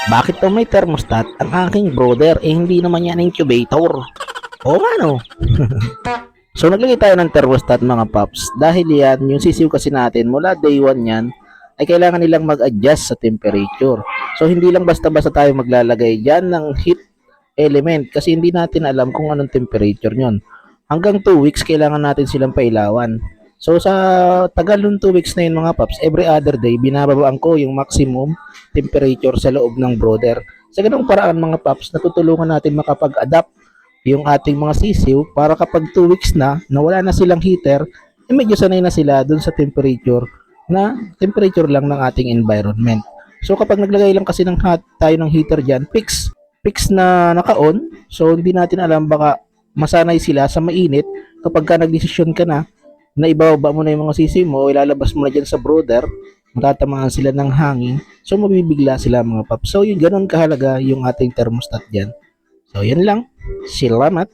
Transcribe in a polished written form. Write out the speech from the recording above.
Bakit to may thermostat ang aking brother hindi naman yan incubator? Oo nga no. So naglagay tayo ng thermostat mga paps dahil yan yung sisiw kasi natin mula day 1 yan ay kailangan nilang mag-adjust sa temperature. So hindi lang basta-basta tayo maglalagay dyan ng heat element kasi hindi natin alam kung anong temperature nyon. Hanggang 2 weeks kailangan natin silang pailawan. So sa tagal ng 2 weeks na yun mga paps, every other day binababaan ko yung maximum temperature sa loob ng brother. Sa ganung paraan mga paps, natutulungan natin makapag-adapt yung ating mga sisiw para kapag 2 weeks na wala na silang heater, medyo sanay na sila dun sa temperature lang ng ating environment. So kapag naglagay lang kasi tayo ng heater dyan, fix na naka-on, so hindi natin alam baka masanay sila sa mainit kapag ka nagdesisyon ka na ibababa mo na yung mga sisiw mo o ilalabas mo na dyan sa brother, matatamaan sila ng hangin, so mabibigla sila mga paps. So yung ganun kahalaga yung ating thermostat dyan. So yan lang. Salamat.